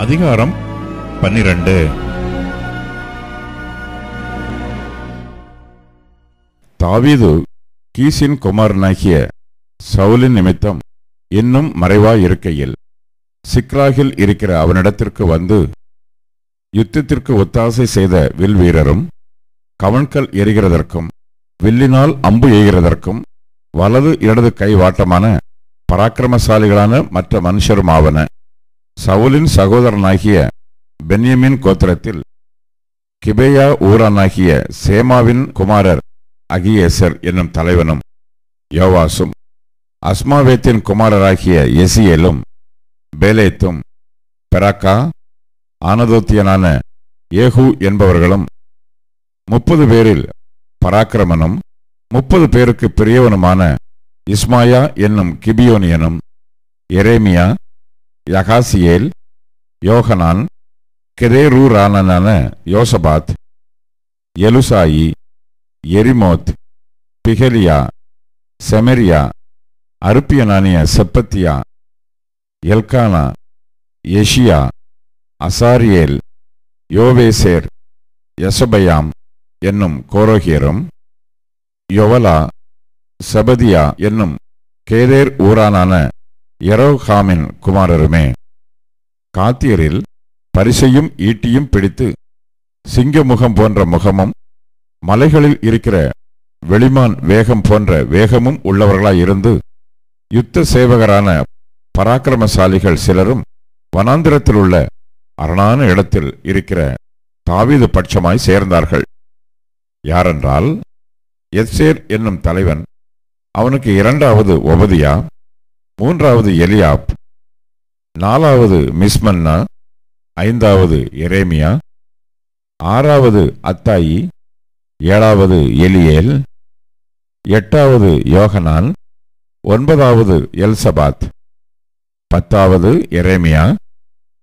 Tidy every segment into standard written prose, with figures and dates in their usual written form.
அதிகாரம் 12. தாவீது கீசின் குமாரனாகிய சவுலின் நிமித்தம் இன்னும் மறைவாயிருக்கையில் சிக்லாகில் இருக்கிற அவனிடத்திற்கு வந்து, யுத்தத்திற்கு ஒத்தாசை செய்த வில் வீரரும் கவண்கல் எறிகிறதற்கும் வில்லினால் அம்பு எய்கிறதற்கும் வலது இடது கை வாட்டமான பராக்கிரமசாலிகளான மற்ற மனுஷருமாவன. சவுலின் சகோதரனாகிய பென்யமின் கோத்திரத்தில் கிபேயா ஊரானாகிய சேமாவின் குமாரர் அகியேசர் என்னும் தலைவனும், யோவாசும் அஸ்மாவேத்தின் குமாரராகிய எசியேலும் பேலேத்தும் பெராக்கா ஆனதோத்தியனான ஏகு என்பவர்களும் 30 பேரில் பராக்கிரமனும் 30 பேருக்கு பெரியவனுமான இஸ்மாயா என்னும் கிபியோனியனும், எரேமியா, யகாசியேல், யோகனான், கெதேரூரானான யோசபாத், எலுசாயி, எரிமோத், பிகலியா, செமரியா, அருப்பியனானிய செப்பத்தியா, எல்கானா, எஷியா, அசாரியேல், யோவேசேர், யசபயாம் என்னும் கோரோகியரும், யொவலா, செபதியா என்னும் கேதேர் ஊரானான எரோகாமின் குமாரருமே. காத்தியரில் பரிசையும் ஈட்டியும் பிடித்து சிங்கமுகம் போன்ற முகமும் மலைகளில் இருக்கிற வெளிமான் வேகம் போன்ற வேகமும் உள்ளவர்களாயிருந்து யுத்த சேவகரான பராக்கிரமசாலிகள் சிலரும் வனாந்திரத்திலுள்ள அரணான இடத்தில் இருக்கிற தாவீது பட்சமாய் சேர்ந்தார்கள். யாரென்றால், எத்சேர் என்னும் தலைவன், அவனுக்கு 2வது ஒபதியா, 3வது எலியாப், 4வது மிஸ்மன்னா, 5வது எரேமியா, 6வது அத்தாயி, 7வது எலியேல், 8வது யோகனான், 9வது எல்சபாத், 10வது எரேமியா,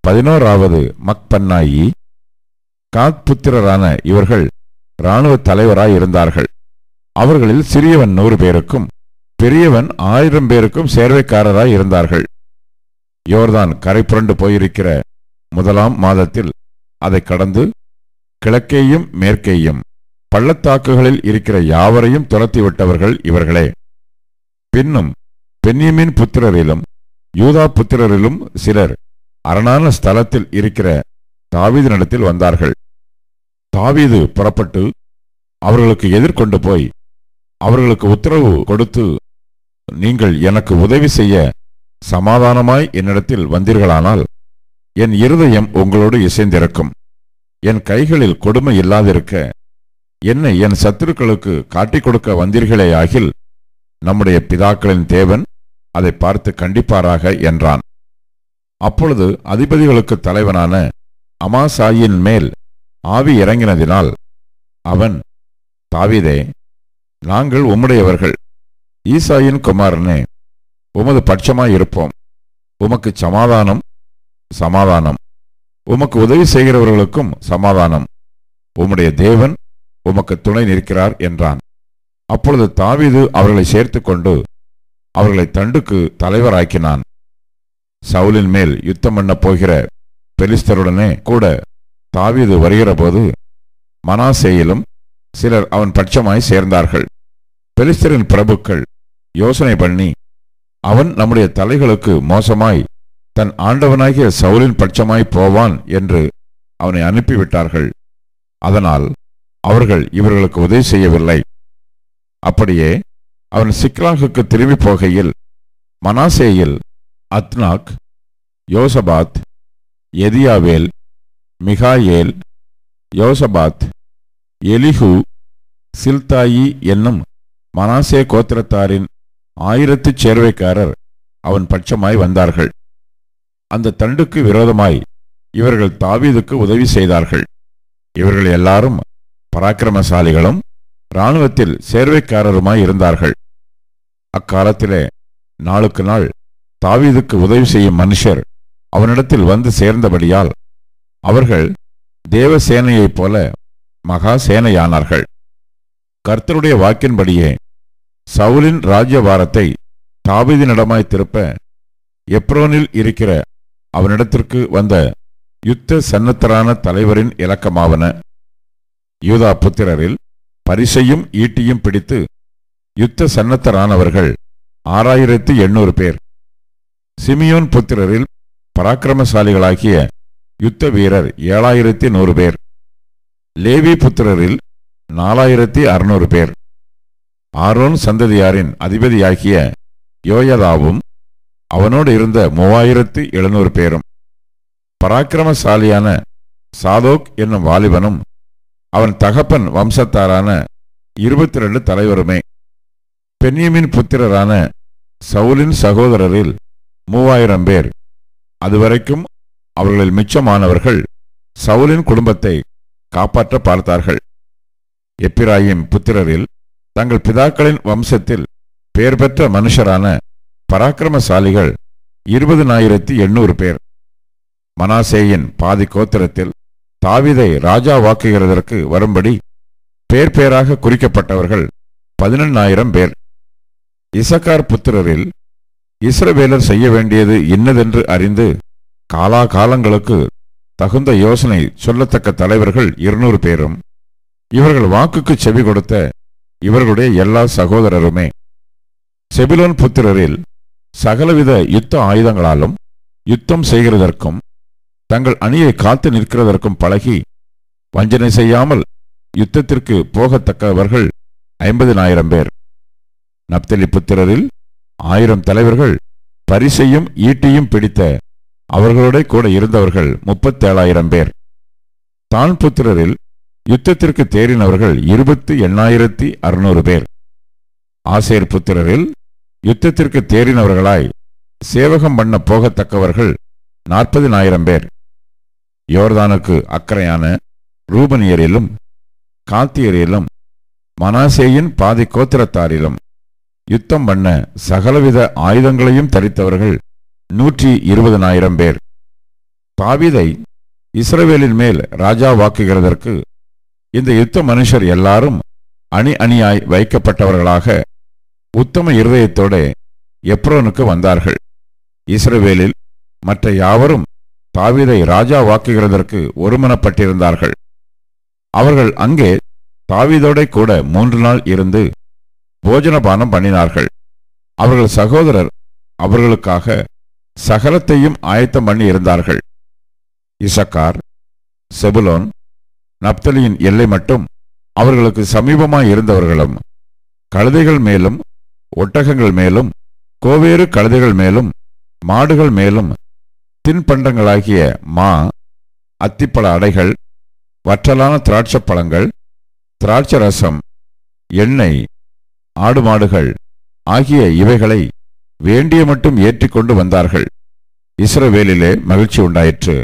11வது மக்பன்னாயி. காத் புத்திரரான இவர்கள் இராணுவ தலைவராயிருந்தார்கள். அவர்களில் சிறியவன் 100 பேருக்கும் பெரியவன் 1000 பேருக்கும் சேர்வைக்காரராய் இருந்தார்கள். யோர்தான் கரை புரண்டு போயிருக்கிற 1ஆம் மாதத்தில் அதை கடந்து கிழக்கேயும் மேற்கேயும் பள்ளத்தாக்குகளில் இருக்கிற யாவரையும் துரத்திவிட்டவர்கள் இவர்களே. பின்னும் பென்யமின் புத்திரரிலும் யூதா புத்திரரிலும் சிலர் அரணான ஸ்தலத்தில் இருக்கிற தாவீதினிடத்தில் வந்தார்கள். தாவீது புறப்பட்டு அவர்களுக்கு எதிர்கொண்டு போய் அவர்களுக்கு உத்தரவு கொடுத்து, நீங்கள் எனக்கு உதவி செய்ய சமாதானமாய் என்னிடத்தில் வந்தீர்களானால் என் இருதயம் உங்களோடு இசைந்திருக்கும். என் கைகளில் கொடுமை இல்லாதிருக்க என்னை என் சத்துருக்களுக்கு காட்டிக் கொடுக்க வந்தீர்களேயாகில் நம்முடைய பிதாக்களின் தேவன் அதை பார்த்து கண்டிப்பாராக என்றான். அப்பொழுது அதிபதிகளுக்கு தலைவனான அமாசாயின் மேல் ஆவி இறங்கினதினால் அவன், தாவீதே, நாங்கள் உம்முடையவர்கள், ஈசாயின் குமாரனே, உமது பட்சமாயிருப்போம். உமக்கு சமாதானம், சமாதானம். உமக்கு உதவி செய்கிறவர்களுக்கும் சமாதானம். உம்முடைய தேவன் உமக்கு துணை நிற்கிறார் என்றான். அப்பொழுது தாவீது அவர்களை சேர்த்து கொண்டு அவர்களை தண்டுக்கு தலைவராக்கினான். சவுலின் மேல் யுத்தம் பண்ண போகிற பெலிஸ்தருடனே கூட தாவீது வருகிற போது மனாசேயிலும் சிலர் அவன் பட்சமாய் சேர்ந்தார்கள். பெலிஸ்தரின் பிரபுக்கள் யோசனை பண்ணி, அவன் நம்முடைய தலைகளுக்கு மோசமாய் தன் ஆண்டவனாகிய சவுலின் பட்சமாய் போவான் என்று அவனை அனுப்பிவிட்டார்கள். அதனால் அவர்கள் இவர்களுக்கு உதவி செய்யவில்லை. அப்படியே அவன் சிக்லாகுக்கு திரும்பி போகையில் மனாசேயில் அத்னாக், யோசபாத், எதியாவேல், மிகாயேல், யோசபாத், எலிஹு, சில்தாயி என்னும் மனாசே கோத்திரத்தாரின் 1000 சேர்வைக்காரர் அவன் பட்சமாய் வந்தார்கள். அந்த தண்டுக்கு விரோதமாய் இவர்கள் தாவீதுக்கு உதவி செய்தார்கள். இவர்கள் எல்லாரும் பராக்கிரமசாலிகளும் இராணுவத்தில் சேர்வைக்காரருமாய் இருந்தார்கள். அக்காலத்திலே நாளுக்கு நாள் தாவீதுக்கு உதவி செய்யும் மனுஷர் அவனிடத்தில் வந்து சேர்ந்தபடியால் அவர்கள் தேவசேனையைப் போல மகா சேனையானார்கள். கர்த்தருடைய வாக்கின்படியே சவுலின் ராஜ்யபாரத்தை தாவீதினிடமாய் திருப்ப எப்ரோனில் இருக்கிற அவனிடத்திற்கு வந்த யுத்த சன்னத்தரான தலைவரின் இலக்கமாவன. யூதா புத்திரரில் பரிசையும் ஈட்டியும் பிடித்து யுத்த சன்னத்தரானவர்கள் 6800 பேர். சிமியோன் புத்திரரில் பராக்கிரமசாலிகளாகிய யுத்த வீரர் 7100 பேர். லேவி புத்திரரில் 4600 பேர். ஆரோன் சந்ததியாரின் அதிபதியாகிய யோயதாவும் அவனோடு இருந்த 3700 பேரும். பராக்கிரமசாலியான சாதோக் என்னும் வாலிபனும் அவன் தகப்பன் வம்சத்தாரான 22 தலைவருமே. பென்யமின் புத்திரரான சவுலின் சகோதரரில் 3000 பேர். அதுவரைக்கும் அவர்களில் மிச்சமானவர்கள் சவுலின் குடும்பத்தை காப்பாற்ற பார்த்தார்கள். எப்பிராயிம் புத்திரரில் தங்கள் பிதாக்களின் வம்சத்தில் பெயர் பெற்ற மனுஷரான பராக்கிரமசாலிகள் 20800 பேர். மனாசேயின் பாதி கோத்திரத்தில் தாவீதை ராஜாவாக்குகிறதற்கு வரும்படி பேர் பேராக குறிக்கப்பட்டவர்கள் 18000 பேர். இசக்கார் புத்திரரில் இஸ்ரவேலர் செய்ய வேண்டியது இன்னதென்று அறிந்து காலாகாலங்களுக்கு தகுந்த யோசனை சொல்லத்தக்க தலைவர்கள் 200 பேரும். இவர்கள் வாக்குக்கு செவி கொடுத்த இவர்களுடைய எல்லா சகோதரருமே. செபுலோன் புத்திரரில் சகலவித யுத்த ஆயுதங்களாலும் யுத்தம் செய்கிறதற்கும் தங்கள் அணியை காத்து நிற்கிறதற்கும் பழகி வஞ்சனை செய்யாமல் யுத்தத்திற்கு போகத்தக்கவர்கள் 50000 பேர். நப்தலி புத்திரரில் 1000 தலைவர்கள் பரிசையும் ஈட்டியும் பிடித்த அவர்களோட கூட இருந்தவர்கள் 37000 பேர். தான் புத்திரரில் யுத்தத்திற்கு தேறினவர்கள் 28600 பேர். ஆசேர் புத்திரரில் யுத்தத்திற்கு தேறினவர்களாய் சேவகம் பண்ண போகத்தக்கவர்கள் 40000 பேர். யோர்தானுக்கு அக்கறையான ரூபனியரிலும் காத்தியரிலும் மனாசேயின் பாதி கோத்திரத்தாரிலும் யுத்தம் பண்ண சகலவித ஆயுதங்களையும் தரித்தவர்கள் 120000 பேர். தாவீதை இஸ்ரவேலின் மேல் ராஜாவாக்குகிறதற்கு இந்த யுத்த மனுஷர் எல்லாரும் அணி அணியாய் வைக்கப்பட்டவர்களாக உத்தம இருதயத்தோட எப்ரோனுக்கு வந்தார்கள். இஸ்ரவேலில் மற்ற யாவரும் தாவீதை ராஜாவாக்குகிறதற்கு ஒருமனப்பட்டிருந்தார்கள். அவர்கள் அங்கே தாவீதோட கூட 3 நாள் இருந்து போஜனபானம் பண்ணினார்கள். அவர்கள் சகோதரர் அவர்களுக்காக சகலத்தையும் ஆயத்தம் பண்ணி இருந்தார்கள். இசக்கார், செபுலோன், நப்தலியின் எல்லை மட்டும் அவர்களுக்கு சமீபமாய் இருந்தவர்களும் கழுதைகள் மேலும் ஒட்டகங்கள் மேலும் கோவேறு கழுதைகள் மேலும் மாடுகள் மேலும் தின்பண்டங்களாகிய மா, அத்திப்பழ அடைகள், வற்றலான திராட்சப்பழங்கள், திராட்சை ரசம், எண்ணெய், ஆடு மாடுகள் ஆகிய இவைகளை வேண்டிய மட்டும் ஏற்றிக்கொண்டு வந்தார்கள். இஸ்ரவேலிலே மகிழ்ச்சி உண்டாயிற்று.